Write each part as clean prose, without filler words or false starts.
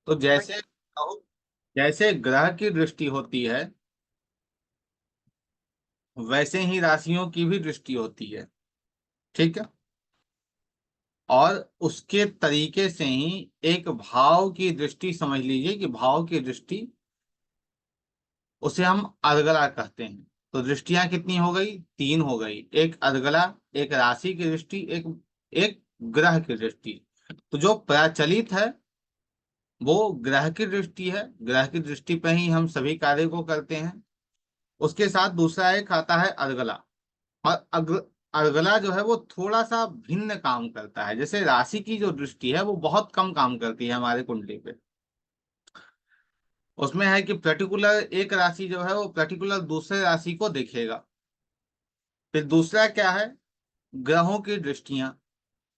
तो जैसे ग्रह की दृष्टि होती है, वैसे ही राशियों की भी दृष्टि होती है। ठीक है। और उसके तरीके से ही एक भाव की दृष्टि, समझ लीजिए कि भाव की दृष्टि, उसे हम अर्गला कहते हैं। तो दृष्टियां कितनी हो गई? तीन हो गई। एक अर्गला, एक राशि की दृष्टि, एक एक ग्रह की दृष्टि। तो जो प्रचलित है वो ग्रह की दृष्टि है। ग्रह की दृष्टि पे ही हम सभी कार्य को करते हैं। उसके साथ दूसरा एक आता है अर्गला। और अर्गला जो है वो थोड़ा सा भिन्न काम करता है। जैसे राशि की जो दृष्टि है वो बहुत कम काम करती है हमारे कुंडली पे। उसमें है कि पर्टिकुलर एक राशि जो है वो पर्टिकुलर दूसरे राशि को देखेगा। फिर दूसरा क्या है? ग्रहों की दृष्टियां।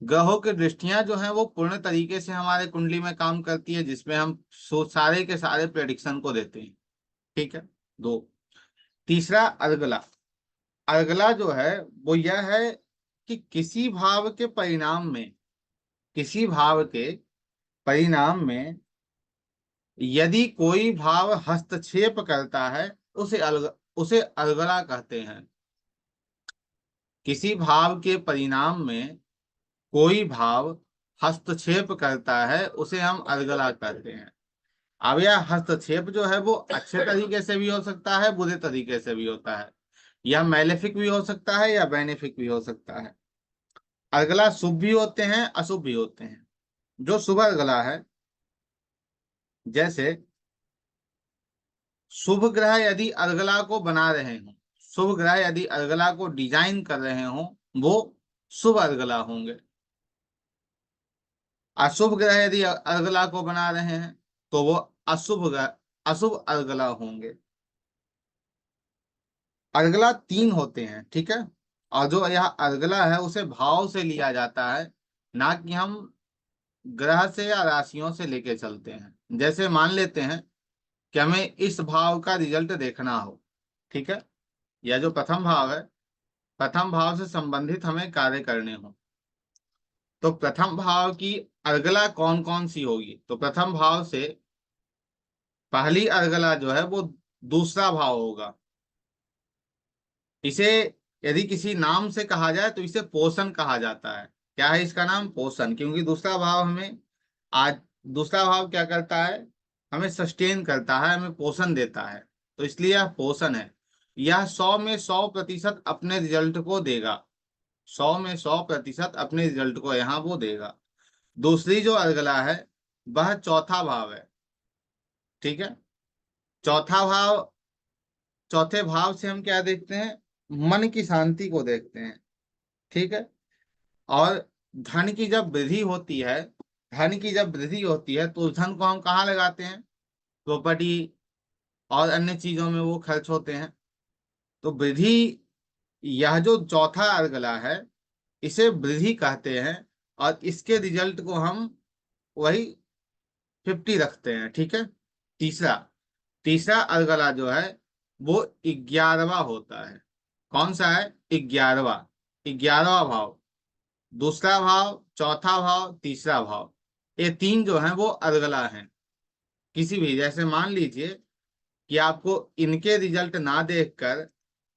ग्रहों की दृष्टियां जो है वो पूर्ण तरीके से हमारे कुंडली में काम करती है, जिसमें हम सारे के सारे प्रेडिक्शन को देते हैं। ठीक है। दो। तीसरा अर्गला। अर्गला जो है वो यह है कि किसी भाव के परिणाम में, किसी भाव के परिणाम में यदि कोई भाव हस्तक्षेप करता है, उसे अर्गला कहते हैं। किसी भाव के परिणाम में कोई भाव हस्तक्षेप करता है, उसे हम अर्गला कहते हैं। अब यह हस्तक्षेप जो है वो अच्छे तरीके से भी हो सकता है, बुरे तरीके से भी होता है। या मैलेफिक भी हो सकता है या बेनिफिक भी हो सकता है। अर्गला शुभ भी होते हैं, अशुभ भी होते हैं। जो शुभ अर्गला है, जैसे शुभ ग्रह यदि अर्गला को बना रहे हों, शुभ ग्रह यदि अर्गला को डिजाइन कर रहे हों, वो शुभ अर्गला होंगे। अशुभ ग्रह यदि अर्गला को बना रहे हैं तो वो अशुभ ग्रह, अशुभ अर्गला होंगे। अर्गला तीन होते हैं। ठीक है। और जो यह अर्गला है उसे भाव से लिया जाता है, ना कि हम ग्रह से या राशियों से लेके चलते हैं। जैसे मान लेते हैं कि हमें इस भाव का रिजल्ट देखना हो। ठीक है। यह जो प्रथम भाव है, प्रथम भाव से संबंधित हमें कार्य करने हो, तो प्रथम भाव की अर्गला कौन कौन सी होगी? तो प्रथम भाव से पहली अर्गला जो है वो दूसरा भाव होगा। इसे यदि किसी नाम से कहा जाए तो इसे पोषण कहा जाता है। क्या है इसका नाम? पोषण। क्योंकि दूसरा भाव हमें आज दूसरा भाव क्या करता है? हमें सस्टेन करता है, हमें पोषण देता है। तो इसलिए यह पोषण है। यह 100 में 100% अपने रिजल्ट को देगा। 100 में 100% अपने रिजल्ट को यहाँ वो देगा। दूसरी जो अर्गला है वह चौथा भाव है। ठीक है। चौथा भाव, चौथे भाव से हम क्या देखते हैं? मन की शांति को देखते हैं। ठीक है। और धन की जब वृद्धि होती है, धन की जब वृद्धि होती है तो उस धन को हम कहाँ लगाते हैं? प्रॉपर्टी और अन्य चीजों में वो खर्च होते हैं। तो वृद्धि, यह जो चौथा अर्गला है, इसे वृद्धि कहते हैं। और इसके रिजल्ट को हम वही 50 रखते हैं। ठीक है। तीसरा, तीसरा अर्गला जो है वो 11वां होता है। कौन सा है? 11वां। 11वां भाव। दूसरा भाव, चौथा भाव, तीसरा भाव, ये तीन जो हैं वो अर्गला हैं। किसी भी, जैसे मान लीजिए कि आपको इनके रिजल्ट ना देखकर,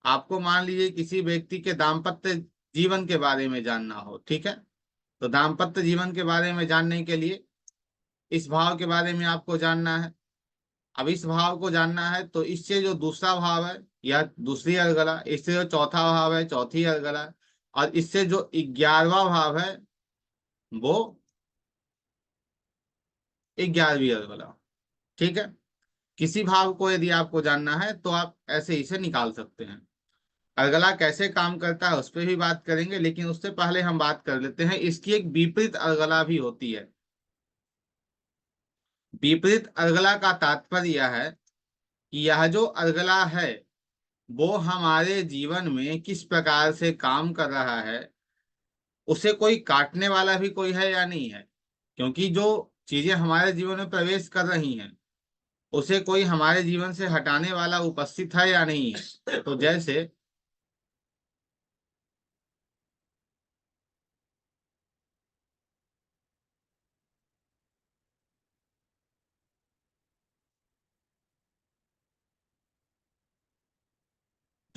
आपको मान लीजिए किसी व्यक्ति के दाम्पत्य जीवन के बारे में जानना हो। ठीक है। तो दाम्पत्य जीवन के बारे में जानने के लिए इस भाव के बारे में आपको जानना है। अब इस भाव को जानना है तो इससे जो दूसरा भाव है या दूसरी अर्गला, इससे जो चौथा भाव है चौथी अर्गला, और इससे जो 11वां भाव है वो 11वीं अर्गला। ठीक है। किसी भाव को यदि आपको जानना है तो आप ऐसे ही से निकाल सकते हैं। अर्गला कैसे काम करता है उस पर भी बात करेंगे, लेकिन उससे पहले हम बात कर लेते हैं इसकी एक विपरीत अर्गला भी होती है। विपरीत अर्गला का तात्पर्य यह है कि यह जो अर्गला है वो हमारे जीवन में किस प्रकार से काम कर रहा है, उसे कोई काटने वाला भी कोई है या नहीं है। क्योंकि जो चीजें हमारे जीवन में प्रवेश कर रही हैं उसे कोई हमारे जीवन से हटाने वाला उपस्थित है या नहीं है। तो जैसे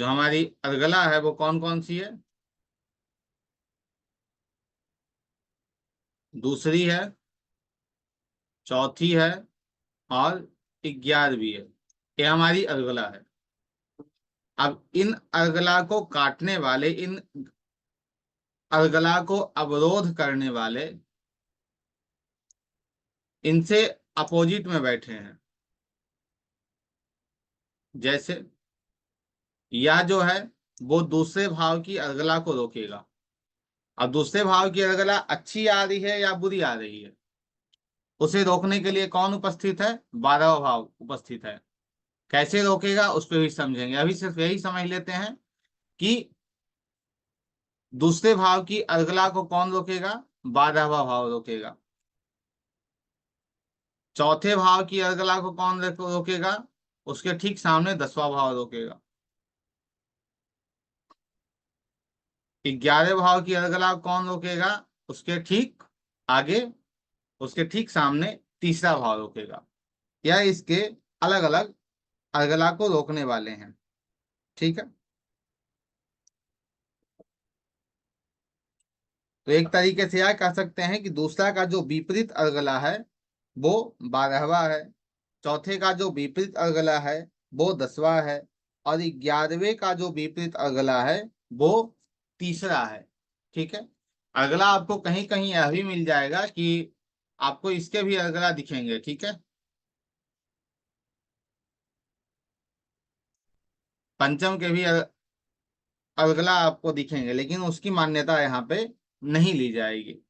जो हमारी अर्गला है वो कौन कौन सी है? दूसरी है, चौथी है, और 11वीं है। ये हमारी अर्गला है। अब इन अर्गला को काटने वाले, इन अर्गला को अवरोध करने वाले इनसे अपोजिट में बैठे हैं। जैसे यह जो है वो दूसरे भाव की अर्गला को रोकेगा। अब दूसरे भाव की अर्गला अच्छी आ रही है या बुरी आ रही है, उसे रोकने के लिए कौन उपस्थित है? 12वां भाव उपस्थित है। कैसे रोकेगा उस पर भी समझेंगे। अभी सिर्फ यही समझ लेते हैं कि दूसरे भाव की अर्गला को कौन रोकेगा? 12वां भाव रोकेगा। चौथे भाव की अर्गला को कौन रोकेगा? उसके ठीक सामने 10वां भाव रोकेगा। 11वें भाव की अर्गला को कौन रोकेगा? उसके ठीक आगे, उसके ठीक सामने तीसरा भाव रोकेगा। यह इसके अलग अलग अर्गला को रोकने वाले हैं। ठीक है। तो एक तरीके से यह कह सकते हैं कि दूसरा का जो विपरीत अर्गला है वो 12वां है, चौथे का जो विपरीत अर्गला है वो 10वां है, और 11वें का जो विपरीत अर्गला है वो तीसरा है। ठीक है। अगला आपको कहीं कहीं यह भी मिल जाएगा कि आपको इसके भी अर्गला दिखेंगे। ठीक है। पंचम के भी अलगला आपको दिखेंगे, लेकिन उसकी मान्यता यहाँ पे नहीं ली जाएगी।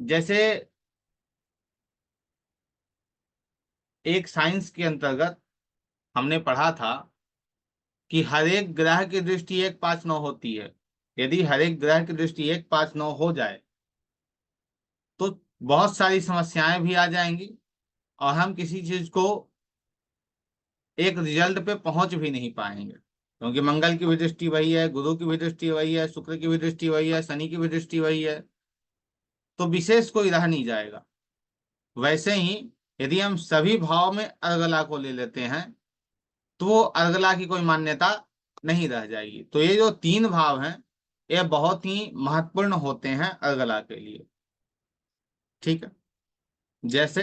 जैसे एक साइंस के अंतर्गत हमने पढ़ा था कि हर एक ग्रह की दृष्टि 1, 5, 9 होती है। यदि हर एक ग्रह की दृष्टि 1, 5, 9 हो जाए तो बहुत सारी समस्याएं भी आ जाएंगी, और हम किसी चीज को एक रिजल्ट पे पहुंच भी नहीं पाएंगे, क्योंकि मंगल की भी दृष्टि वही है, गुरु की भी दृष्टि वही है, शुक्र की भी दृष्टि वही है, शनि की भी दृष्टि वही है। तो विशेष कोई रह नहीं जाएगा। वैसे ही यदि हम सभी भाव में अर्गला को ले लेते हैं तो वो अर्गला की कोई मान्यता नहीं रह जाएगी। तो ये जो 3 भाव हैं ये बहुत ही महत्वपूर्ण होते हैं अर्गला के लिए। ठीक है। जैसे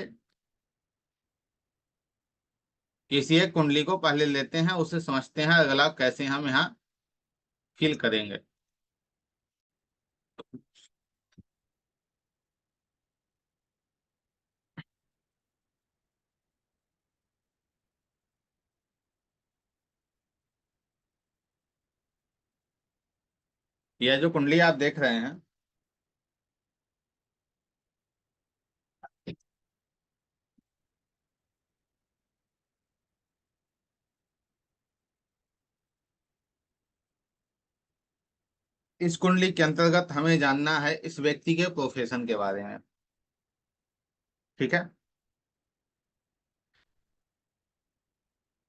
किसी एक कुंडली को पहले लेते हैं, उसे समझते हैं अर्गला कैसे हम यहाँ फील करेंगे। यह जो कुंडली आप देख रहे हैं, इस कुंडली के अंतर्गत हमें जानना है इस व्यक्ति के प्रोफेशन के बारे में। ठीक है।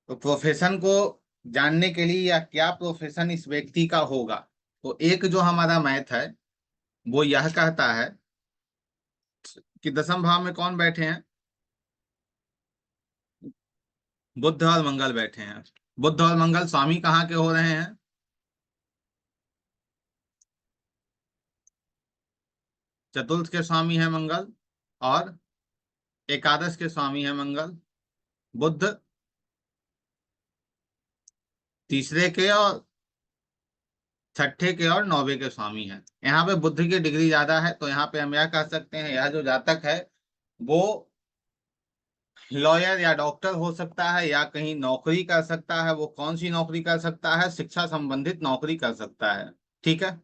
तो प्रोफेशन को जानने के लिए या क्या प्रोफेशन इस व्यक्ति का होगा, तो एक जो हमारा मैथ है वो यह कहता है कि 10वें भाव में कौन बैठे हैं? बुध और मंगल बैठे हैं। बुध और मंगल स्वामी कहाँ के हो रहे हैं? चतुर्थ के स्वामी है मंगल, और एकादश के स्वामी है मंगल। बुध तीसरे के और छठे के और 9वें के स्वामी हैं। यहाँ पे बुध की डिग्री ज्यादा है, तो यहाँ पे हम यह कह सकते हैं यह जो जातक है वो लॉयर या डॉक्टर हो सकता है, या कहीं नौकरी कर सकता है। वो कौन सी नौकरी कर सकता है? शिक्षा संबंधित नौकरी कर सकता है। ठीक है।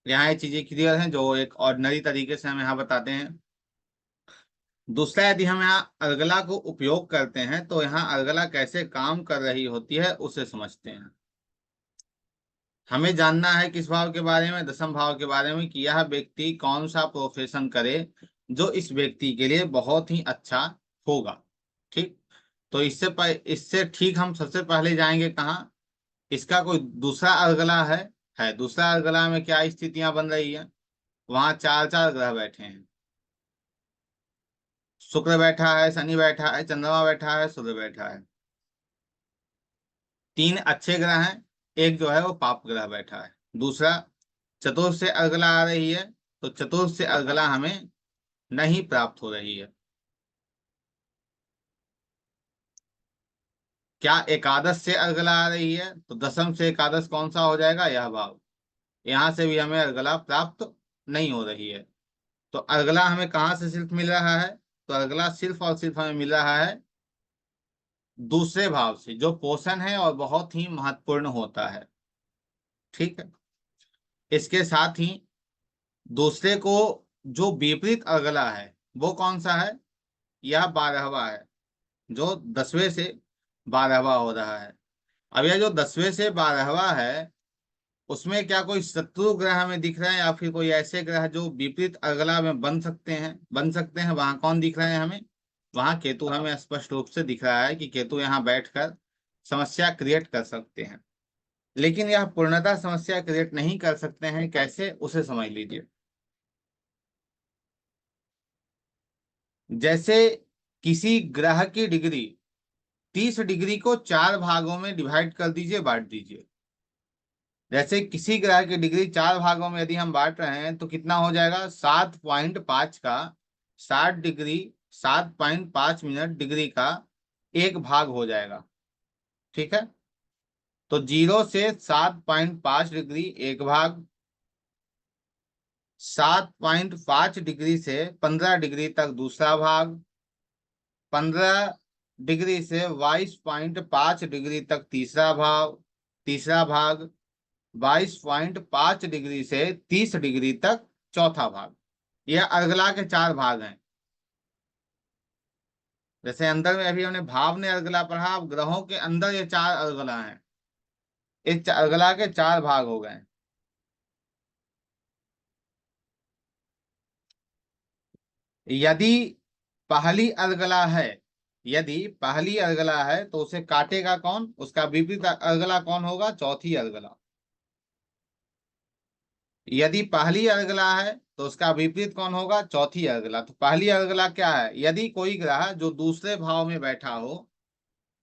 यहाँ ये चीजें क्लियर हैं जो एक ऑर्डिनरी तरीके से हम यहाँ बताते हैं। दूसरा, यदि हम यहाँ अर्गला को उपयोग करते हैं तो यहाँ अर्गला कैसे काम कर रही होती है उसे समझते हैं। हमें जानना है किस भाव के बारे में? 10वें भाव के बारे में, कि यह व्यक्ति कौन सा प्रोफेशन करे जो इस व्यक्ति के लिए बहुत ही अच्छा होगा। ठीक। तो इससे ठीक हम सबसे पहले जाएंगे कहाँ? इसका कोई दूसरा अर्गला है दूसरा अर्गला में क्या स्थितियां बन रही है? वहां 4 4 ग्रह बैठे हैं। शुक्र बैठा है, शनि बैठा है, चंद्रमा बैठा है, सूर्य बैठा है। तीन अच्छे ग्रह हैं, एक जो है वो पाप ग्रह बैठा है। दूसरा, चतुर्थ से अर्गला आ रही है, तो चतुर्थ से अर्गला हमें नहीं प्राप्त हो रही है। क्या एकादश से अर्गला आ रही है, तो दशम से एकादश कौन सा हो जाएगा, यह भाव। यहां से भी हमें अर्गला प्राप्त नहीं हो रही है। तो अर्गला हमें कहाँ से सिर्फ मिल रहा है, तो अर्गला सिर्फ और सिर्फ हमें मिल रहा है दूसरे भाव से, जो पोषण है और बहुत ही महत्वपूर्ण होता है। ठीक है। इसके साथ ही दूसरे को जो विपरीत अर्गला है वो कौन सा है, यह 12वां है, जो 10वें से 12वां हो रहा है। अब यह जो 10वें से 12वां है, उसमें क्या कोई शत्रु ग्रह में दिख रहे हैं, या फिर कोई ऐसे ग्रह जो विपरीत अगला में बन सकते हैं, वहां कौन दिख रहे हैं हमें, वहां केतु हमें स्पष्ट रूप से दिख रहा है कि केतु यहाँ बैठकर समस्या क्रिएट कर सकते हैं। लेकिन यह पूर्णतः समस्या क्रिएट नहीं कर सकते हैं, कैसे, उसे समझ लीजिए। जैसे किसी ग्रह की डिग्री, 30 डिग्री को 4 भागों में डिवाइड कर दीजिए, बांट दीजिए। जैसे किसी ग्रह की डिग्री 4 भागों में यदि हम बांट रहे हैं, तो कितना हो जाएगा, 7.5 का 60 डिग्री, 7.5 मिनट डिग्री का 1 भाग हो जाएगा। ठीक है। तो 0 से 7.5 डिग्री 1 भाग, 7.5 डिग्री से 15 डिग्री तक दूसरा भाग, 15 डिग्री से 22.5 डिग्री तक तीसरा भाग, 22.5 डिग्री से 30 डिग्री तक चौथा भाग। यह अर्गला के 4 भाग हैं। जैसे अंदर में अभी हमने भाव ने अर्गला पढ़ा, अब ग्रहों के अंदर ये 4 अर्गला हैं। इस अर्गला के 4 भाग हो गए। यदि पहली अर्गला है, यदि पहली अर्गला है तो उसे काटेगा कौन, उसका विपरीत अर्गला कौन होगा, चौथी अर्गला। यदि पहली अर्गला है तो उसका विपरीत कौन होगा, चौथी अर्गला। तो पहली अर्गला क्या है, यदि कोई ग्रह जो दूसरे भाव में बैठा हो,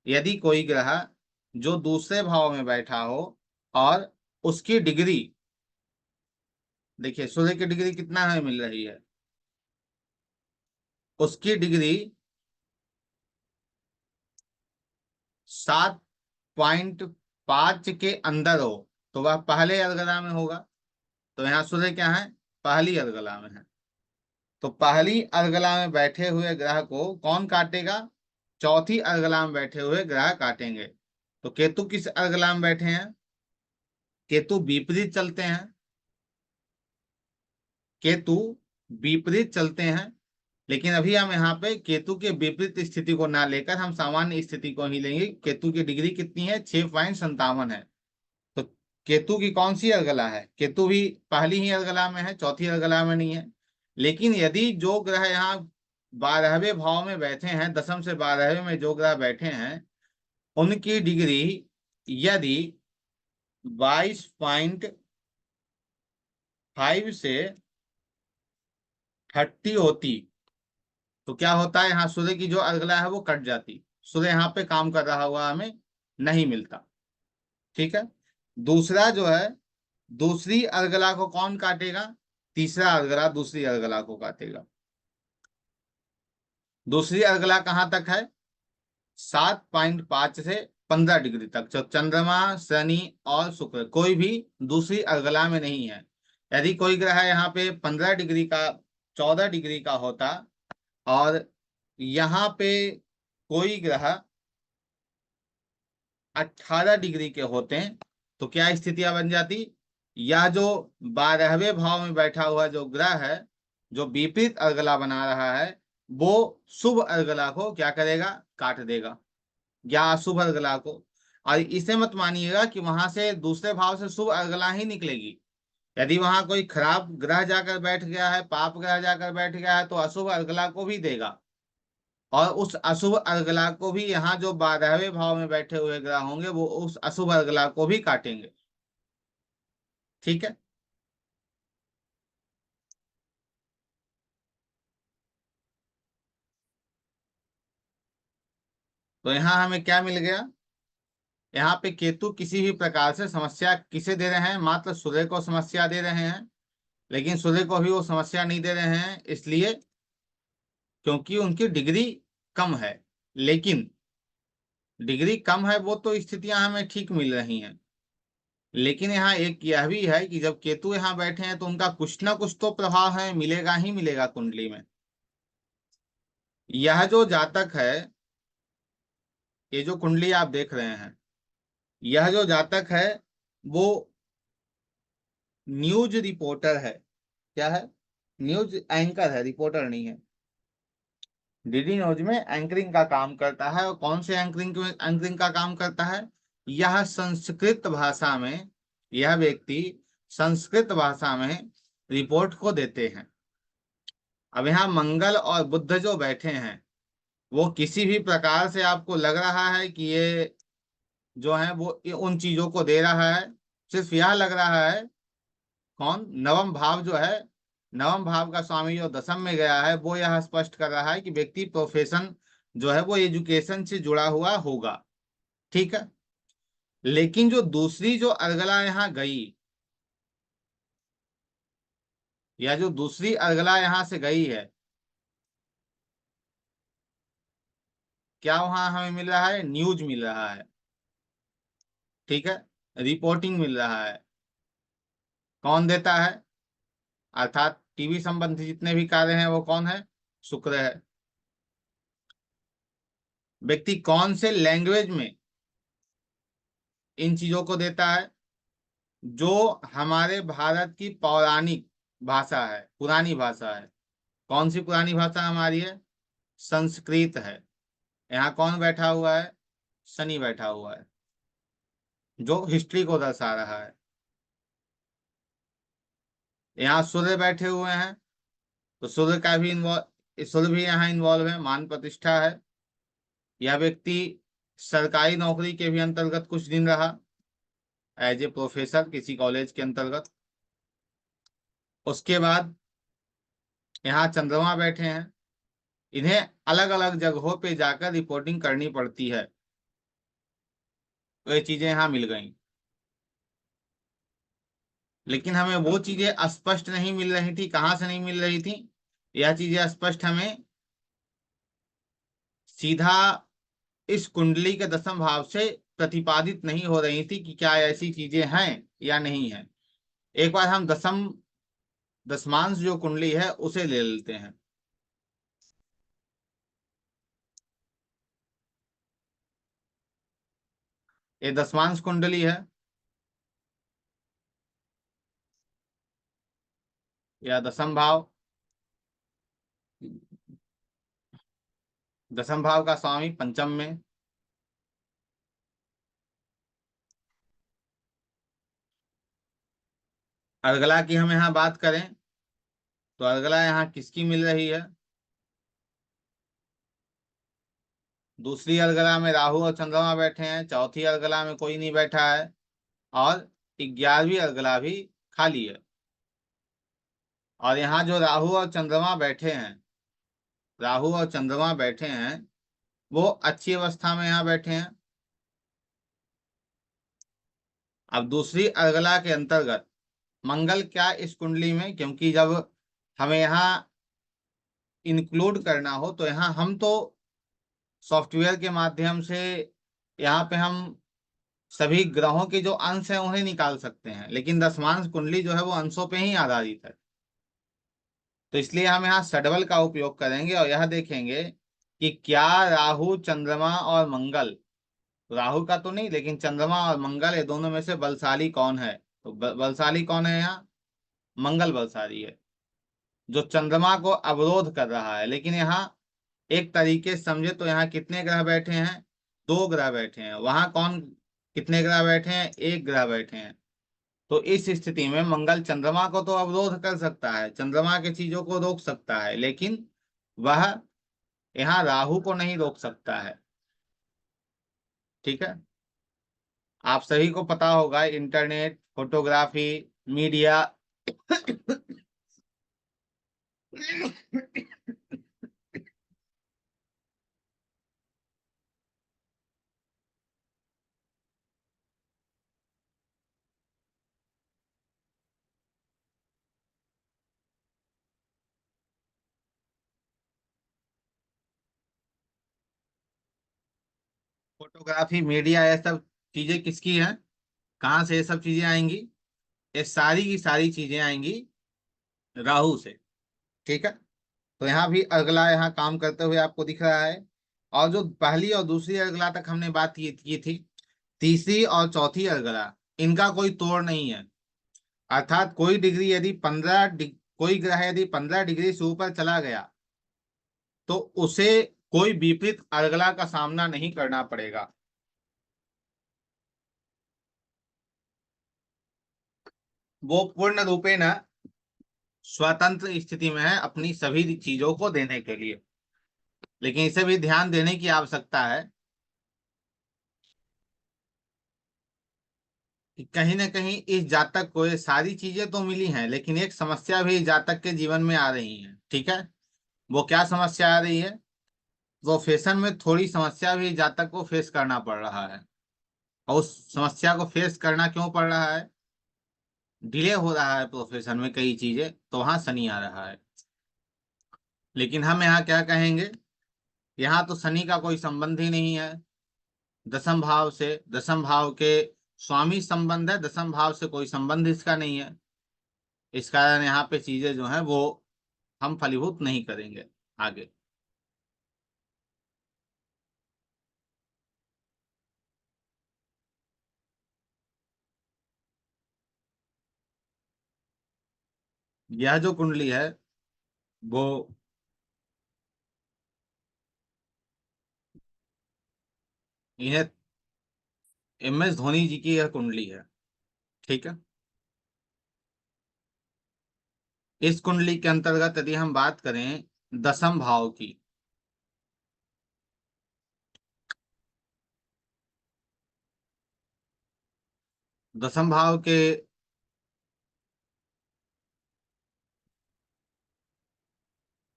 यदि कोई ग्रह जो दूसरे भाव में बैठा हो और उसकी डिग्री, देखिए सूर्य की डिग्री कितना हमें मिल रही है, उसकी डिग्री 7.5 के अंदर हो, तो वह पहले अर्गला में होगा। तो यहाँ सूर्य क्या है, पहली अर्गला में है। तो पहली अर्गला में बैठे हुए ग्रह को कौन काटेगा, चौथी अर्गला में बैठे हुए ग्रह काटेंगे। तो केतु किस अर्गला में बैठे हैं, केतु विपरीत चलते हैं, केतु विपरीत चलते हैं। लेकिन अभी हम यहाँ पे केतु के विपरीत स्थिति को ना लेकर हम सामान्य स्थिति को ही लेंगे। केतु की डिग्री कितनी है, 6.57 है। तो केतु की कौन सी अर्गला है, केतु भी पहली ही अर्गला में है, चौथी अर्गला में नहीं है। लेकिन यदि जो ग्रह यहाँ 12वें भाव में बैठे हैं, दशम से 12वें में जो ग्रह बैठे हैं, उनकी डिग्री यदि 22.5 से 30 होती, तो क्या होता है, यहाँ सूर्य की जो अर्गला है वो कट जाती, सूर्य यहाँ पे काम कर रहा हुआ हमें नहीं मिलता। ठीक है। दूसरा जो है, दूसरी अर्गला को कौन काटेगा, तीसरा अर्गला दूसरी अर्गला को काटेगा। दूसरी अर्गला कहाँ तक है, 7.5 से 15 डिग्री तक। तो चंद्रमा, शनि और शुक्र कोई भी दूसरी अर्गला में नहीं है। यदि कोई ग्रह यहाँ पे 15 डिग्री का, 14 डिग्री का होता, और यहाँ पे कोई ग्रह 18 डिग्री के होते हैं, तो क्या स्थितियां बन जाती, या जो 12वें भाव में बैठा हुआ जो ग्रह है, जो विपरीत अर्गला बना रहा है, वो शुभ अर्गला को क्या करेगा, काट देगा, या अशुभ अर्गला को। और इसे मत मानिएगा कि वहां से दूसरे भाव से शुभ अर्गला ही निकलेगी। यदि वहां कोई खराब ग्रह जाकर बैठ गया है, पाप ग्रह जाकर बैठ गया है, तो अशुभ अर्गला को भी देगा। और उस अशुभ अर्गला को भी यहाँ जो 12वें भाव में बैठे हुए ग्रह होंगे, वो उस अशुभ अर्गला को भी काटेंगे। ठीक है। तो यहाँ हमें क्या मिल गया, यहाँ पे केतु किसी भी प्रकार से समस्या किसे दे रहे हैं, मात्र सूर्य को समस्या दे रहे हैं। लेकिन सूर्य को भी वो समस्या नहीं दे रहे हैं, इसलिए क्योंकि उनकी डिग्री कम है। लेकिन डिग्री कम है वो तो स्थितियां हमें ठीक मिल रही हैं। लेकिन यहाँ एक यह भी है कि जब केतु यहाँ बैठे हैं तो उनका कुछ ना कुछ तो प्रभाव है, मिलेगा ही मिलेगा कुंडली में। यह जो जातक है, ये जो कुंडली आप देख रहे हैं, यह जो जातक है वो न्यूज रिपोर्टर है। क्या है? न्यूज एंकर है, रिपोर्टर नहीं है। डीडी न्यूज में एंकरिंग का काम करता है। और कौन से एंकरिंग का काम करता है? यह संस्कृत भाषा में, यह व्यक्ति संस्कृत भाषा में रिपोर्ट को देते हैं। अब यहाँ मंगल और बुध जो बैठे हैं, वो किसी भी प्रकार से आपको लग रहा है कि ये जो है वो उन चीजों को दे रहा है? सिर्फ यह लग रहा है। कौन? नवम भाव जो है, नवम भाव का स्वामी जो दसम में गया है, वो यह स्पष्ट कर रहा है कि व्यक्ति प्रोफेशन जो है वो एजुकेशन से जुड़ा हुआ होगा। ठीक है। लेकिन जो दूसरी जो अर्गला यहाँ गई, या जो दूसरी अर्गला यहाँ से गई है, क्या वहां हमें मिल रहा है? न्यूज मिल रहा है। ठीक है, रिपोर्टिंग मिल रहा है। कौन देता है? अर्थात टीवी संबंधी जितने भी कार्य हैं वो कौन है? शुक्र है। व्यक्ति कौन से लैंग्वेज में इन चीजों को देता है? जो हमारे भारत की पौराणिक भाषा है, पुरानी भाषा है। कौन सी पुरानी भाषा हमारी है? संस्कृत है। यहाँ कौन बैठा हुआ है? शनि बैठा हुआ है, जो हिस्ट्री को दर्शा रहा है। यहाँ सूर्य बैठे हुए हैं, तो सूर्य का भी इन्वॉल्व, सूर्य भी यहाँ इन्वॉल्व है, मान प्रतिष्ठा है। यह व्यक्ति सरकारी नौकरी के भी अंतर्गत कुछ दिन रहा, एज ए प्रोफेसर किसी कॉलेज के अंतर्गत। उसके बाद यहाँ चंद्रमा बैठे हैं। इन्हें अलग अलग जगहों पे जाकर रिपोर्टिंग करनी पड़ती है। तो ये चीजें यहाँ मिल गई। लेकिन हमें वो चीजें स्पष्ट नहीं मिल रही थी। कहाँ से नहीं मिल रही थी? यह चीजें स्पष्ट हमें सीधा इस कुंडली के दसम भाव से प्रतिपादित नहीं हो रही थी कि क्या ऐसी चीजें हैं या नहीं है। एक बार हम दसमांश जो कुंडली है उसे ले लेते हैं। ये दसमांश कुंडली है, या दसम भाव। दसम भाव का स्वामी पंचम में। अर्गला की हम यहाँ बात करें तो अर्गला यहाँ किसकी मिल रही है? दूसरी अर्गला में राहु और चंद्रमा बैठे हैं, चौथी अर्गला में कोई नहीं बैठा है, और 11वीं अर्गला भी खाली है। और यहाँ जो राहु और चंद्रमा बैठे हैं, राहु और चंद्रमा बैठे हैं, वो अच्छी अवस्था में यहाँ बैठे हैं। अब दूसरी अर्गला के अंतर्गत मंगल क्या इस कुंडली में, क्योंकि जब हमें यहाँ इंक्लूड करना हो तो यहाँ हम तो सॉफ्टवेयर के माध्यम से यहाँ पे हम सभी ग्रहों के जो अंश हैं उन्हें निकाल सकते हैं, लेकिन दसमांश कुंडली जो है वो अंशों पे ही आधारित है। तो इसलिए हम यहाँ षडबल का उपयोग करेंगे और यह देखेंगे कि क्या राहु, चंद्रमा और मंगल, राहु का तो नहीं लेकिन चंद्रमा और मंगल, ये दोनों में से बलशाली कौन है? तो बलशाली कौन है यहाँ? मंगल बलशाली है, जो चंद्रमा को अवरोध कर रहा है। लेकिन यहाँ एक तरीके से समझे तो यहाँ कितने ग्रह बैठे हैं? 2 ग्रह बैठे हैं। वहां कौन, कितने ग्रह बैठे हैं? 1 ग्रह बैठे हैं। तो इस स्थिति में मंगल चंद्रमा को तो अवरोध कर सकता है, चंद्रमा की चीजों को रोक सकता है, लेकिन वह यहाँ राहु को नहीं रोक सकता है। ठीक है। आप सभी को पता होगा, internet, photography, media photography, media, ये सब चीजें किसकी हैं? कहाँ से ये सब चीजें आएंगी? ये सारी की सारी चीजें आएंगी राहु से। ठीक है। तो यहाँ भी अर्गला यहाँ काम करते हुए आपको दिख रहा है। और जो पहली और दूसरी अर्गला तक हमने बात की थी, तीसरी और चौथी अर्गला, इनका कोई तोड़ नहीं है। अर्थात कोई डिग्री यदि 15 कोई ग्रह यदि 15 डिग्री से ऊपर चला गया तो उसे कोई विपरीत अर्गला का सामना नहीं करना पड़ेगा। वो पूर्ण रूपेण स्वतंत्र स्थिति में है अपनी सभी चीजों को देने के लिए। लेकिन इसे भी ध्यान देने की आवश्यकता है कि कहीं ना कहीं इस जातक को ये सारी चीजें तो मिली हैं, लेकिन एक समस्या भी इस जातक के जीवन में आ रही है। ठीक है। वो क्या समस्या आ रही है? वो फैशन में थोड़ी समस्या भी इस जातक को फेस करना पड़ रहा है। और उस समस्या को फेस करना क्यों पड़ रहा है? डिले हो रहा है प्रोफेशन में कई चीजें, तो वहां शनि आ रहा है। लेकिन हम यहाँ क्या कहेंगे, यहाँ तो शनि का कोई संबंध ही नहीं है दसम भाव से। दसम भाव के स्वामी संबंध है, दसम भाव से कोई संबंध इसका नहीं है। इस कारण यहाँ पे चीजें जो है वो हम फलीभूत नहीं करेंगे आगे। यह जो कुंडली है वो इन्हें MS धोनी जी की यह कुंडली है। ठीक है। इस कुंडली के अंतर्गत यदि हम बात करें दसम भाव की, दसम भाव के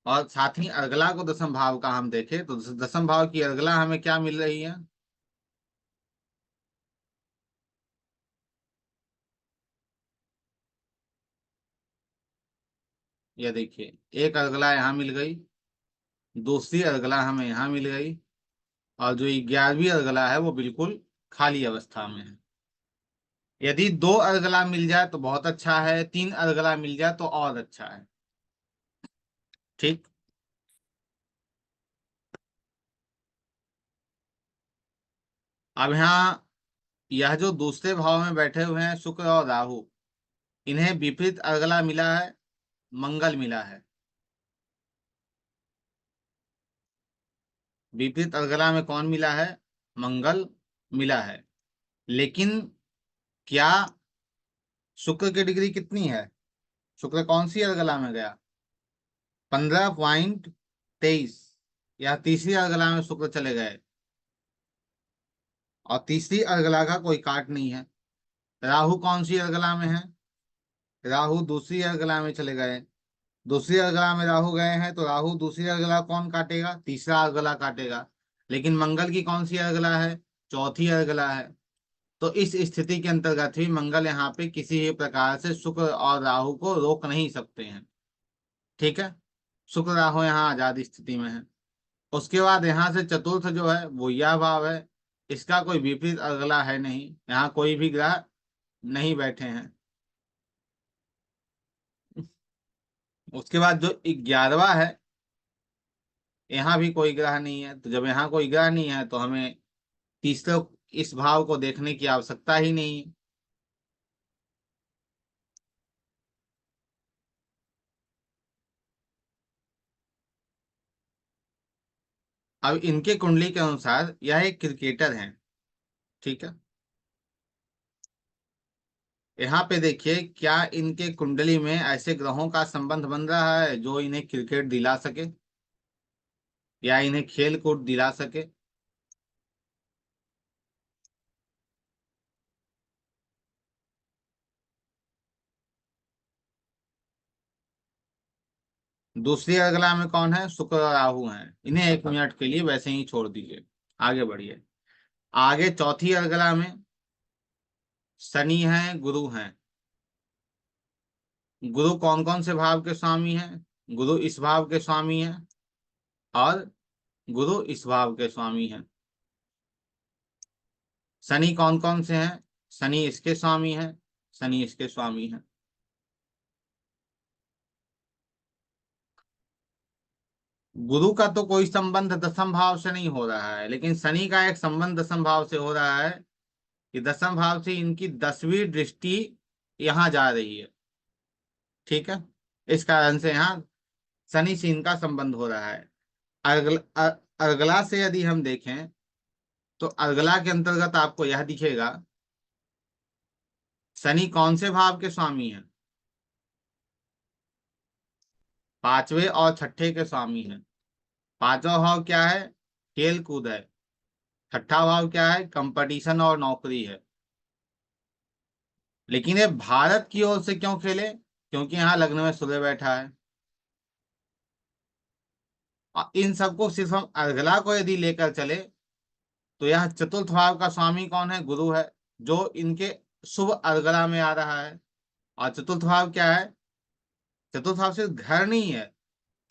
और साथ ही अर्गला को दसम भाव का हम देखें तो दसम भाव की अर्गला हमें क्या मिल रही है? ये देखिए, एक अर्गला यहाँ मिल गई, दूसरी अर्गला हमें यहाँ मिल गई, और जो 11वीं अर्गला है वो बिल्कुल खाली अवस्था में है। यदि दो अर्गला मिल जाए तो बहुत अच्छा है, तीन अर्गला मिल जाए तो और अच्छा है। ठीक। अब यहाँ यह जो दूसरे भाव में बैठे हुए हैं शुक्र और राहु, इन्हें विपरीत अर्गला मिला है, मंगल मिला है। विपरीत अर्गला में कौन मिला है? मंगल मिला है। लेकिन क्या शुक्र की डिग्री कितनी है? शुक्र कौन सी अर्गला में गया? 15.23। या तीसरी अर्गला में शुक्र चले गए, और तीसरी अर्गला का कोई काट नहीं है। राहु कौन सी अर्गला में है? राहु दूसरी अर्गला में चले गए। दूसरी अर्गला में राहु गए हैं तो राहु दूसरी अर्गला कौन काटेगा? तीसरा अर्गला काटेगा। लेकिन मंगल की कौन सी अर्गला है? चौथी अर्गला है। तो इस स्थिति के अंतर्गत भी मंगल यहाँ पे किसी भी प्रकार से शुक्र और राहु को रोक नहीं सकते हैं। ठीक है। शुक्र राहु यहाँ आजाद स्थिति में है। उसके बाद यहाँ से चतुर्थ जो है वो यह भाव है। इसका कोई विपरीत अगला है नहीं, यहाँ कोई भी ग्रह नहीं बैठे हैं। उसके बाद जो 11वां है, यहाँ भी कोई ग्रह नहीं है। तो जब यहाँ कोई ग्रह नहीं है तो हमें तीसरे इस भाव को देखने की आवश्यकता ही नहीं है। अब इनके कुंडली के अनुसार यह एक क्रिकेटर हैं। ठीक है। यहाँ पे देखिए, क्या इनके कुंडली में ऐसे ग्रहों का संबंध बन रहा है जो इन्हें क्रिकेट दिला सके या इन्हें खेल कूद दिला सके? दूसरी अगला में कौन है? शुक्र और राहु हैं। इन्हें 1 मिनट के लिए वैसे ही छोड़ दीजिए, आगे बढ़िए। आगे चौथी अर्गला में शनि है, गुरु हैं। गुरु कौन कौन से भाव के स्वामी हैं? गुरु इस भाव के स्वामी हैं, और गुरु इस भाव के स्वामी हैं। शनि कौन कौन से हैं? शनि इसके स्वामी हैं, शनि इसके स्वामी हैं। गुरु का तो कोई संबंध दसम भाव से नहीं हो रहा है, लेकिन शनि का एक संबंध दसम भाव से हो रहा है कि दसम भाव से इनकी 10वीं दृष्टि यहाँ जा रही है। ठीक है, इस कारण से यहाँ शनि से इनका संबंध हो रहा है। अर्गला से यदि हम देखें तो अर्गला के अंतर्गत आपको यह दिखेगा, शनि कौन से भाव के स्वामी हैं? पांचवे और छठे के स्वामी हैं। पांचवा भाव क्या है? खेल कूद है। छठा भाव क्या है? कंपटीशन और नौकरी है। लेकिन ये भारत की ओर से क्यों खेले? क्योंकि यहाँ लग्न में सूर्य बैठा है। और इन सबको सिर्फ हम अर्गला को यदि लेकर चले तो यह चतुर्थ भाव का स्वामी कौन है? गुरु है, जो इनके शुभ अर्गला में आ रहा है। और चतुर्थ भाव क्या है? चतुर्थ भाव सिर्फ घर नहीं है,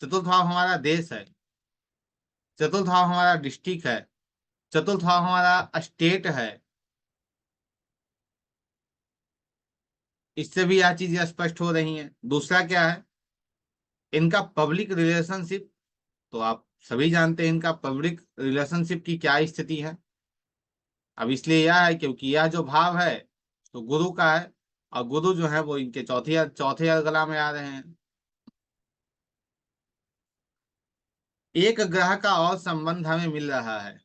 चतुर्थ भाव हमारा देश है, चतुर्थ भाव हमारा डिस्ट्रिक्ट है, चतुर्थ भाव हमारा स्टेट है। इससे भी यह चीजें स्पष्ट हो रही हैं। दूसरा क्या है? इनका पब्लिक रिलेशनशिप, तो आप सभी जानते हैं इनका पब्लिक रिलेशनशिप की क्या स्थिति है। अब इसलिए यह है क्योंकि यह जो भाव है तो गुरु का है, और गुरु जो है वो इनके चौथे चौथे अर्गला में आ रहे हैं। एक ग्रह का और संबंध हमें मिल रहा है,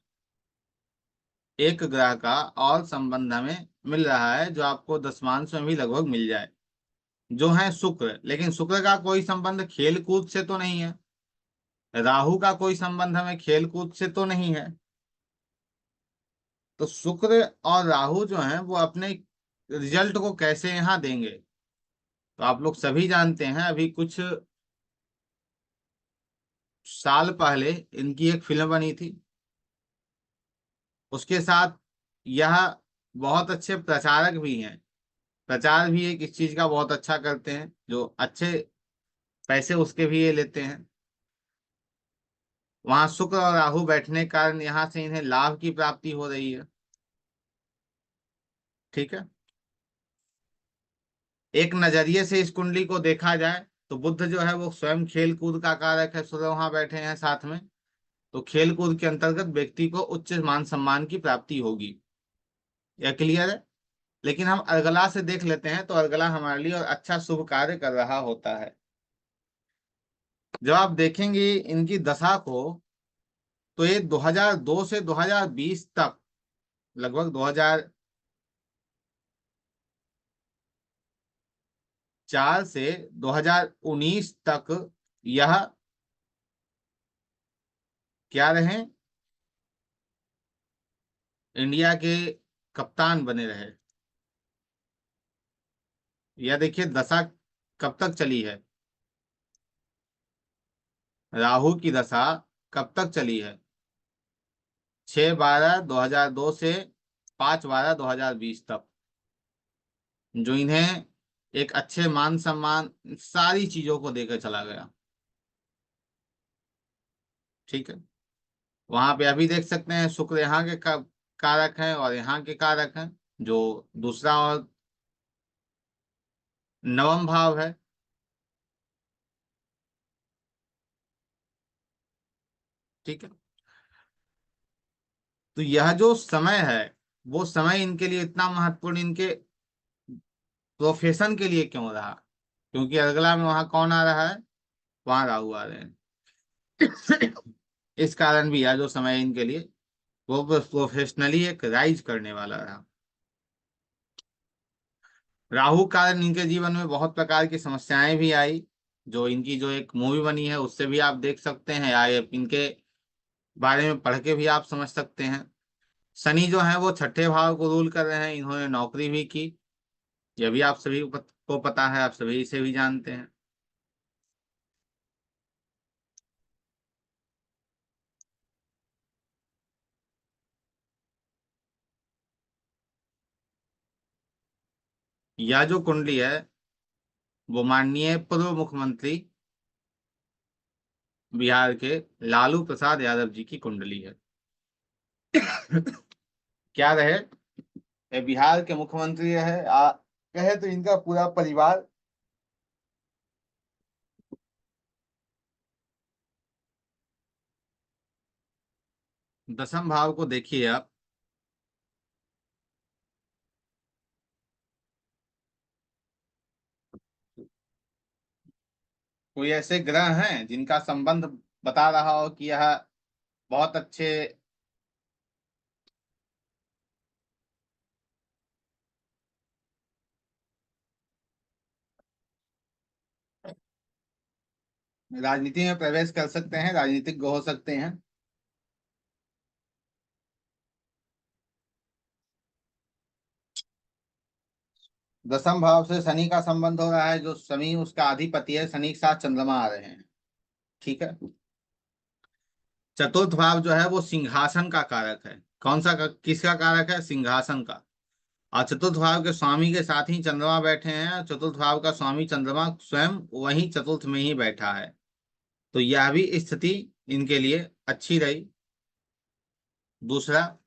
एक ग्रह का और संबंध हमें मिल रहा है जो आपको दशमांश में भी लगभग मिल जाए, जो है शुक्र। लेकिन शुक्र का कोई संबंध खेल कूद से तो नहीं है, राहु का कोई संबंध हमें खेल कूद से तो नहीं है। तो शुक्र और राहु जो हैं वो अपने रिजल्ट को कैसे यहाँ देंगे? तो आप लोग सभी जानते हैं, अभी कुछ साल पहले इनकी एक फिल्म बनी थी। उसके साथ यह बहुत अच्छे प्रचारक भी हैं, प्रचार भी एक इस चीज का बहुत अच्छा करते हैं, जो अच्छे पैसे उसके भी ये लेते हैं। वहां शुक्र और राहु बैठने के कारण यहाँ से इन्हें लाभ की प्राप्ति हो रही है। ठीक है, एक नजरिए से इस कुंडली को देखा जाए तो बुध जो है वो स्वयं खेल कूद का कारक है, सूर्य वहां बैठे हैं साथ में, तो खेल कूद के अंतर्गत व्यक्ति को उच्च मान सम्मान की प्राप्ति होगी। यह क्लियर है। लेकिन हम अर्गला से देख लेते हैं तो अर्गला हमारे लिए और अच्छा शुभ कार्य कर रहा होता है। जब आप देखेंगे इनकी दशा को तो ये 2002 से 2020 तक, लगभग 2004 से 2019 तक यह क्या रहे? इंडिया के कप्तान बने रहे। यह देखिए दशा कब तक चली है, राहु की दशा कब तक चली है? 6/12/2002 से 5/12/2020 तक, जो इन्हें एक अच्छे मान सम्मान सारी चीजों को देकर चला गया। ठीक है, वहां पे अभी देख सकते हैं शुक्र यहाँ के कारक हैं और यहाँ के कारक हैं, जो दूसरा और नवम भाव है। ठीक है, तो यह जो समय है वो समय इनके लिए इतना महत्वपूर्ण इनके प्रोफेशन के लिए क्यों रहा? क्योंकि अगला में वहां कौन आ रहा है? वहां राहु आ रहे हैं। इस कारण भी यह जो समय है इनके लिए वो प्रोफेशनली एक राइज करने वाला रहा। राहु कारण इनके जीवन में बहुत प्रकार की समस्याएं भी आई, जो इनकी जो एक मूवी बनी है उससे भी आप देख सकते हैं, या ये इनके बारे में पढ़ के भी आप समझ सकते हैं। शनि जो है वो छठे भाव को रूल कर रहे हैं, इन्होंने नौकरी भी की। यह भी आप सभी को पता है, आप सभी इसे भी जानते हैं। यह जो कुंडली है वो माननीय पूर्व मुख्यमंत्री बिहार के लालू प्रसाद यादव जी की कुंडली है। क्या रहे? ये बिहार के मुख्यमंत्री है, कहे तो इनका पूरा परिवार। दसम भाव को देखिए आप। कोई ऐसे ग्रह हैं जिनका संबंध बता रहा हो कि यह बहुत अच्छे। राजनीति में प्रवेश कर सकते हैं, राजनीतिज्ञ हो सकते हैं। दसम भाव से शनि का संबंध हो रहा है, जो शनि उसका अधिपति है, शनि के साथ चंद्रमा आ रहे हैं। ठीक है। चतुर्थ भाव जो है वो सिंहासन का कारक है। कौन सा किसका कारक है? सिंहासन का। और चतुर्थ भाव के स्वामी के साथ ही चंद्रमा बैठे हैं। चतुर्थ भाव का स्वामी चंद्रमा स्वयं वही चतुर्थ में ही बैठा है। तो यह भी स्थिति इनके लिए अच्छी रही। दूसरा,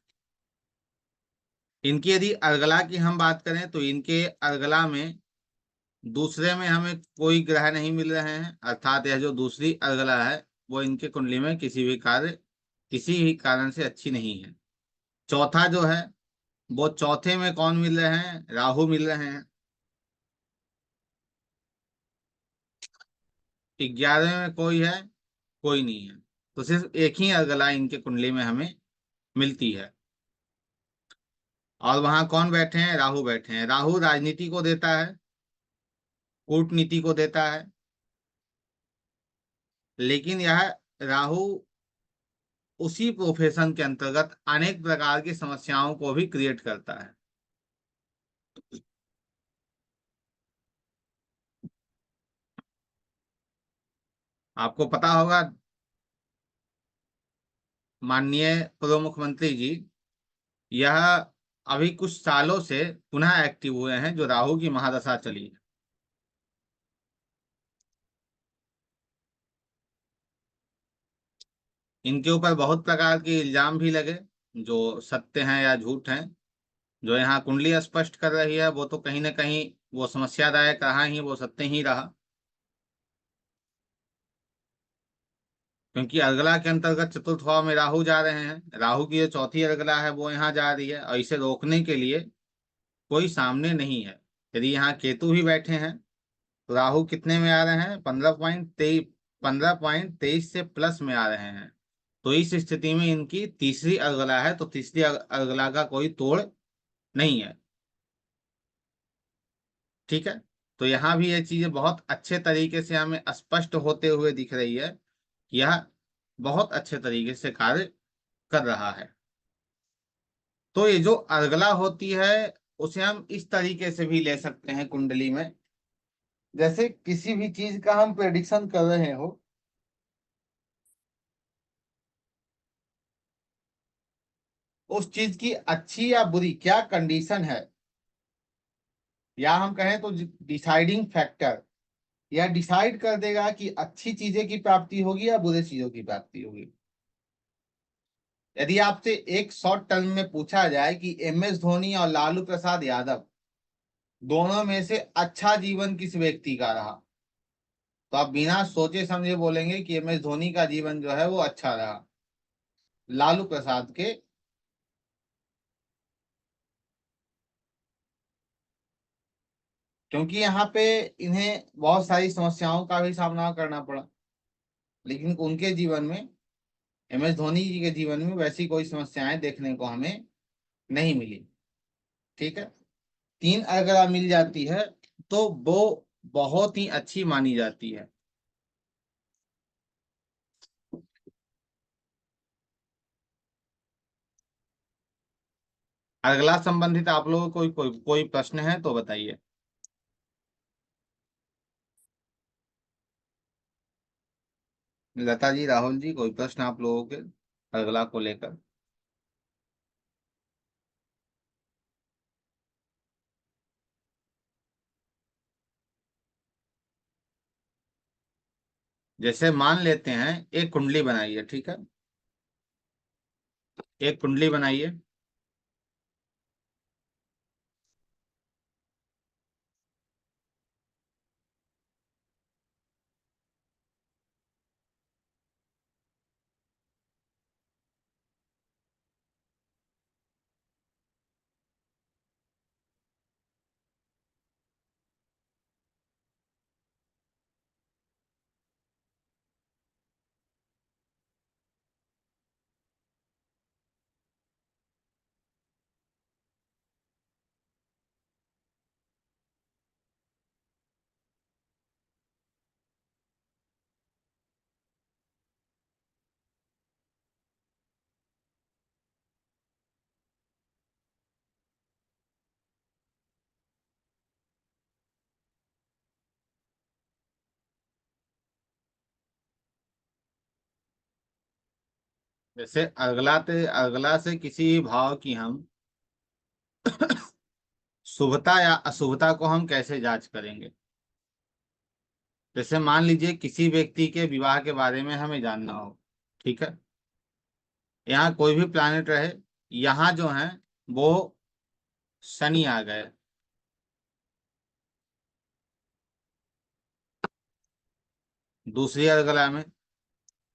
इनकी यदि अर्गला की हम बात करें तो इनके अर्गला में दूसरे में हमें कोई ग्रह नहीं मिल रहे हैं, अर्थात यह जो दूसरी अर्गला है वो इनके कुंडली में किसी भी कारण से अच्छी नहीं है। चौथा जो है वो चौथे में कौन मिल रहे हैं? राहु मिल रहे हैं। 11वें में कोई है? कोई नहीं है। तो सिर्फ एक ही अर्गला इनके कुंडली में हमें मिलती है। और वहां कौन बैठे हैं? राहु बैठे हैं। राहु राजनीति को देता है, कूटनीति को देता है। लेकिन यह राहु उसी प्रोफेशन के अंतर्गत अनेक प्रकार की समस्याओं को भी क्रिएट करता है। आपको पता होगा, माननीय पूर्व मुख्यमंत्री जी, यह अभी कुछ सालों से पुनः एक्टिव हुए हैं, जो राहु की महादशा चली है। इनके ऊपर बहुत प्रकार के इल्जाम भी लगे, जो सत्य हैं या झूठ हैं। जो यहाँ कुंडली स्पष्ट कर रही है वो तो कहीं ना कहीं वो समस्यादायक रहा ही, वो सत्य ही रहा। क्योंकि अर्गला के अंतर्गत चतुर्थ भाव में राहु जा रहे हैं, राहु की जो चौथी अर्गला है वो यहाँ जा रही है, और इसे रोकने के लिए कोई सामने नहीं है। यदि यहाँ केतु भी बैठे हैं तो राहु कितने में आ रहे हैं? 15.23 से प्लस में आ रहे हैं। तो इस स्थिति में इनकी तीसरी अर्गला है, तो तीसरी अर्गला का कोई तोड़ नहीं है। ठीक है। तो यहाँ भी ये चीजें बहुत अच्छे तरीके से हमें स्पष्ट होते हुए दिख रही है कि यह बहुत अच्छे तरीके से कार्य कर रहा है। तो ये जो अर्गला होती है उसे हम इस तरीके से भी ले सकते हैं कुंडली में, जैसे किसी भी चीज का हम प्रेडिक्शन कर रहे हो, उस चीज की अच्छी या बुरी क्या कंडीशन है, या हम कहें तो डिसाइडिंग फैक्टर, या डिसाइड कर देगा कि अच्छी चीजें की प्राप्ति होगी या बुरे चीजों की प्राप्ति होगी। यदि आपसे एक शॉर्ट टर्म में पूछा जाए कि MS धोनी और लालू प्रसाद यादव दोनों में से अच्छा जीवन किस व्यक्ति का रहा, तो आप बिना सोचे समझे बोलेंगे कि MS धोनी का जीवन जो है वो अच्छा रहा, लालू प्रसाद के। क्योंकि यहाँ पे इन्हें बहुत सारी समस्याओं का भी सामना करना पड़ा, लेकिन उनके जीवन में, MS धोनी जी के जीवन में वैसी कोई समस्याएं देखने को हमें नहीं मिली। ठीक है। 3 अगर आप मिल जाती है तो वो बहुत ही अच्छी मानी जाती है। अगला संबंधित आप लोगों को कोई प्रश्न है तो बताइए। लता जी, राहुल जी, कोई प्रश्न आप लोगों के अगला को लेकर? जैसे मान लेते हैं एक कुंडली बनाइए, ठीक है। एक कुंडली बनाइए। जैसे अगला से किसी भी भाव की हम शुभता या अशुभता को हम कैसे जांच करेंगे। जैसे मान लीजिए किसी व्यक्ति के विवाह के बारे में हमें जानना हो, ठीक है। यहाँ कोई भी प्लैनेट रहे, यहाँ जो है वो शनि आ गए, दूसरी अर्गला में,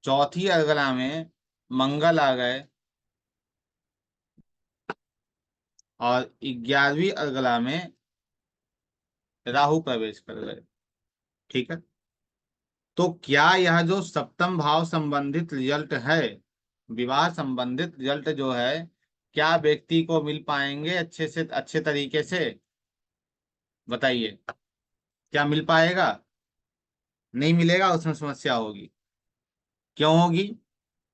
चौथी अर्गला में मंगल आ गए, और 11वीं अर्गला में राहु प्रवेश कर गए, ठीक है। तो क्या यह जो सप्तम भाव संबंधित रिजल्ट है, विवाह संबंधित रिजल्ट जो है, क्या व्यक्ति को मिल पाएंगे अच्छे से अच्छे तरीके से? बताइए, क्या मिल पाएगा? नहीं मिलेगा, उसमें समस्या होगी। क्यों होगी?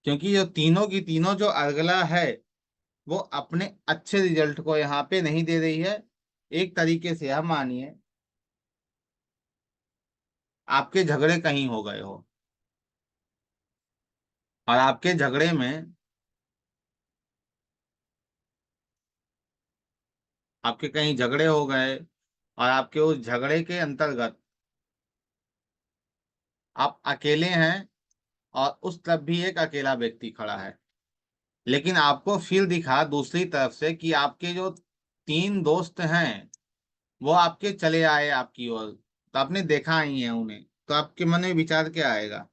क्योंकि जो तीनों की तीनों जो अर्गला है वो अपने अच्छे रिजल्ट को यहाँ पे नहीं दे रही है। एक तरीके से हम मानिए आपके झगड़े कहीं हो गए हो, और आपके झगड़े में, आपके कहीं झगड़े हो गए, और आपके उस झगड़े के अंतर्गत आप अकेले हैं, और उस तरफ भी एक अकेला व्यक्ति खड़ा है। लेकिन आपको फिर दिखा दूसरी तरफ से कि आपके जो 3 दोस्त हैं वो आपके चले आए आपकी ओर, तो आपने देखा ही है उन्हें, तो आपके मन में विचार क्या आएगा?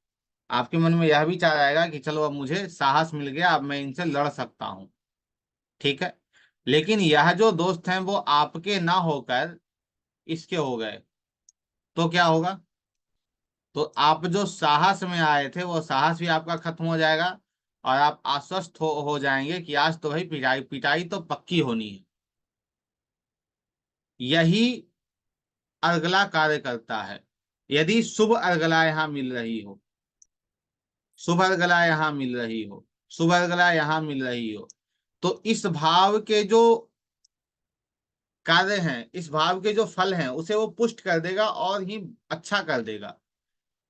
आपके मन में यह विचार आएगा कि चलो अब मुझे साहस मिल गया, अब मैं इनसे लड़ सकता हूँ, ठीक है। लेकिन यह जो दोस्त हैं वो आपके ना होकर इसके हो गए, तो क्या होगा? तो आप जो साहस में आए थे वो साहस भी आपका खत्म हो जाएगा, और आप आश्वस्त हो जाएंगे कि आज तो भाई पिटाई पिटाई तो पक्की होनी है। यही अर्गला कार्य करता है। यदि शुभ अर्गला यहाँ मिल रही हो, शुभ अर्गला यहाँ मिल रही हो, शुभ अर्गला यहाँ मिल रही हो, तो इस भाव के जो कार्य हैं, इस भाव के जो फल हैं, उसे वो पुष्ट कर देगा और ही अच्छा कर देगा।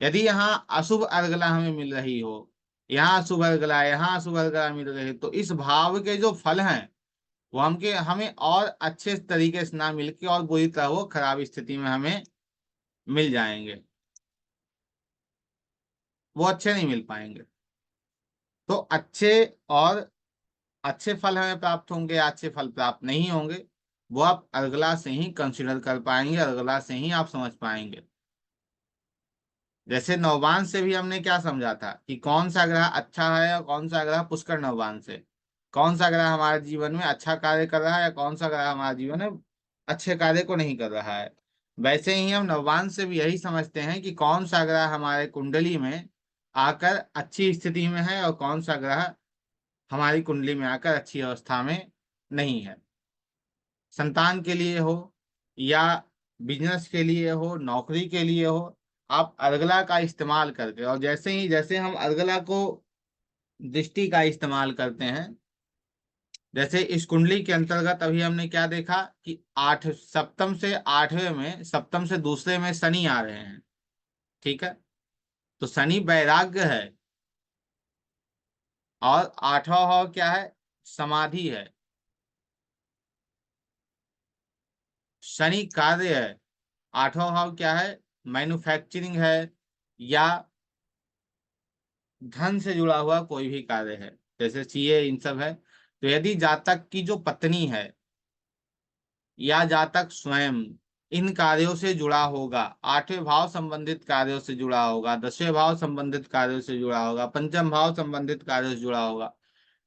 यदि यहाँ अशुभ अर्गला हमें मिल रही हो, यहाँ शुभ अर्गला, यहाँ शुभ अर्गला मिल रही है, तो इस भाव के जो फल हैं वो हमें और अच्छे तरीके से ना मिलके और बुरी तरह वो खराब स्थिति में हमें मिल जाएंगे, वो अच्छे नहीं मिल पाएंगे। तो और अच्छे फल हमें प्राप्त होंगे, अच्छे फल प्राप्त नहीं होंगे, वो आप अर्गला से ही कंसिडर कर पाएंगे, अर्गला से ही आप समझ पाएंगे। जैसे नौवान से भी हमने क्या समझा था कि कौन सा ग्रह अच्छा है और कौन सा ग्रह पुष्कर नौवान से, कौन सा ग्रह हमारे जीवन में अच्छा कार्य कर रहा है या कौन सा ग्रह हमारे जीवन में अच्छे कार्य को नहीं कर रहा है। वैसे ही हम नौवान से भी यही समझते हैं कि कौन सा ग्रह हमारे कुंडली में आकर अच्छी स्थिति में है और कौन सा ग्रह हमारी कुंडली में आकर अच्छी अवस्था में नहीं है। संतान के लिए हो या बिजनेस के लिए हो, नौकरी के लिए हो, आप अर्गला का इस्तेमाल करके, और जैसे हम अर्गला को दृष्टि का इस्तेमाल करते हैं, जैसे इस कुंडली के अंतर्गत अभी हमने क्या देखा कि आठ सप्तम से आठवें में, सप्तम से दूसरे में शनि आ रहे हैं, ठीक है। तो शनि वैराग्य है, और आठवां भाव क्या है? समाधि है। शनि कार्य है, आठवां भाव क्या है? मैन्युफैक्चरिंग है, या धन से जुड़ा हुआ कोई भी कार्य है, जैसे सीए इन सब है। तो यदि जातक की जो पत्नी है या जातक स्वयं इन कार्यों से जुड़ा होगा, आठवें भाव संबंधित कार्यों से जुड़ा होगा, 10वें भाव संबंधित कार्यों से जुड़ा होगा, पंचम भाव संबंधित कार्यों से जुड़ा होगा,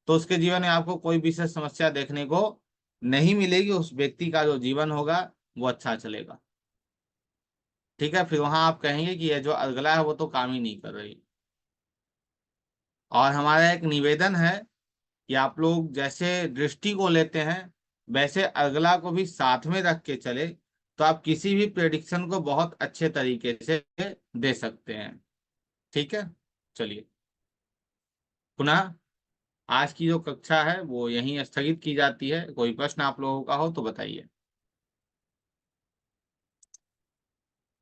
तो उसके जीवन में आपको कोई विशेष समस्या देखने को नहीं मिलेगी। उस व्यक्ति का जो जीवन होगा वो अच्छा चलेगा, ठीक है। फिर वहां आप कहेंगे कि यह जो अगला है वो तो काम ही नहीं कर रही। और हमारा एक निवेदन है कि आप लोग जैसे दृष्टि को लेते हैं वैसे अगला को भी साथ में रख के चले, तो आप किसी भी प्रेडिक्शन को बहुत अच्छे तरीके से दे सकते हैं, ठीक है। चलिए, पुनः आज की जो कक्षा है वो यहीं स्थगित की जाती है। कोई प्रश्न आप लोगों का हो तो बताइए।